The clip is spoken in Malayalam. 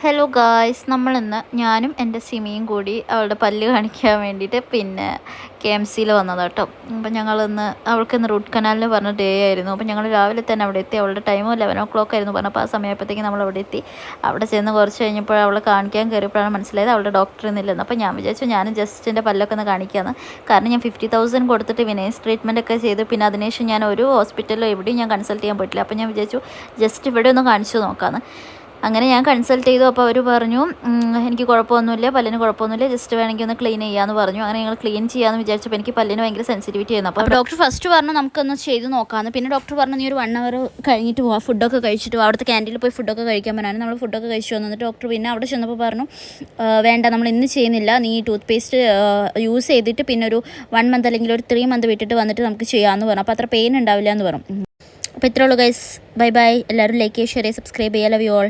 ഹലോ ഗായ്സ്, നമ്മളിന്ന് ഞാനും എൻ്റെ സിമിയും കൂടി അവളുടെ പല്ല് കാണിക്കാൻ വേണ്ടിയിട്ട് പിന്നെ KMC വന്നത് കേട്ടോ. അപ്പം ഞങ്ങളിന്ന് അവൾക്കിന്ന് റൂട്ട് കനാലിന് പറഞ്ഞ ഡേ ആയിരുന്നു. അപ്പം ഞങ്ങൾ രാവിലെ തന്നെ അവിടെ എത്തി. അവളുടെ ടൈം 11 o'clock ആയിരുന്നു പറഞ്ഞപ്പോൾ ആ സമയപ്പോഴത്തേക്കും നമ്മൾ അവിടെ എത്തി. അവിടെ ചെന്ന് കുറച്ച് കഴിഞ്ഞപ്പോൾ അവളെ കാണിക്കാൻ കയറിയപ്പോഴാണ് മനസ്സിലായത് അവളുടെ ഡോക്ടർ ഇന്നില്ലെന്ന്. അപ്പോൾ ഞാൻ വിചാരിച്ചു ഞാനും ജസ്റ്റ് എൻ്റെ പല്ലൊക്കെ ഒന്ന് കാണിക്കാമെന്ന്. കാരണം ഞാൻ 50,000 കൊടുത്തിട്ട് വിനേഴ്സ് ട്രീറ്റ്മെൻറ്റ് ഒക്കെ ചെയ്തു. പിന്നെ അതിനുശേഷം ഞാൻ ഒരു ഹോസ്പിറ്റലിലോ എവിടെയും ഞാൻ കൺസൾട്ട് ചെയ്യാൻ പോയിട്ടില്ല. അപ്പോൾ ഞാൻ വിചാരിച്ചു ജസ്റ്റ് ഇവിടെ ഒന്ന് കാണിച്ചു നോക്കാമെന്ന്. അങ്ങനെ ഞാൻ കൺസൾട്ട് ചെയ്തു. അപ്പോൾ അവർ പറഞ്ഞു എനിക്ക് കുഴപ്പമൊന്നുമില്ല, പല്ലിന് കുഴപ്പമൊന്നുമില്ല, ജസ്റ്റ് വേണമെങ്കിൽ ഒന്ന് ക്ലീൻ ചെയ്യാമെന്ന് പറഞ്ഞു. അങ്ങനെ ഞങ്ങൾ ക്ലീൻ ചെയ്യാമെന്ന് വിചാരിച്ചപ്പോൾ എനിക്ക് പല്ലിന് ഭയങ്കര സെൻസിറ്റിവിറ്റി ആയിരുന്നു. അപ്പോൾ ഡോക്ടർ ഫസ്റ്റ് പറഞ്ഞു നമുക്കൊന്ന് ചെയ്ത് നോക്കാമെന്ന്. പിന്നെ ഡോക്ടർ പറഞ്ഞു നീ ഒരു 1 hour കഴിഞ്ഞിട്ട് പോവാം, ഫുഡൊക്കെ കഴിച്ചിട്ട് പോവാം. അവിടുത്തെ ക്യാൻറ്റീനിൽ പോയി ഫുഡൊക്കെ കഴിക്കാൻ പറഞ്ഞാൽ നമ്മൾ ഫുഡൊക്കെ കഴിച്ചു വന്നിട്ട് ഡോക്ടർ പിന്നെ അവിടെ ചെന്നപ്പോൾ പറഞ്ഞു വേണ്ട, നമ്മൾ ഇന്ന് ചെയ്യുന്നില്ല, നീ ടൂത്ത് പേസ്റ്റ് യൂസ് ചെയ്തിട്ട് പിന്നെ ഒരു 1 month അല്ലെങ്കിൽ ഒരു 3 month വിട്ടിട്ട് വന്നിട്ട് നമുക്ക് ചെയ്യാമെന്ന് പറഞ്ഞു. അപ്പോൾ അത്ര പെയിൻ ഉണ്ടാവില്ല എന്ന് പറഞ്ഞു. അപ്പോൾ ഇത്രേ ഉള്ളൂ ഗൈസ്. Bye bye. എല്ലാവരും ലൈക്ക് ചെയ്യുക, ഷെയർ ചെയ്യുക, സബ്സ്ക്രൈബ് ചെയ്യുക. Love you all.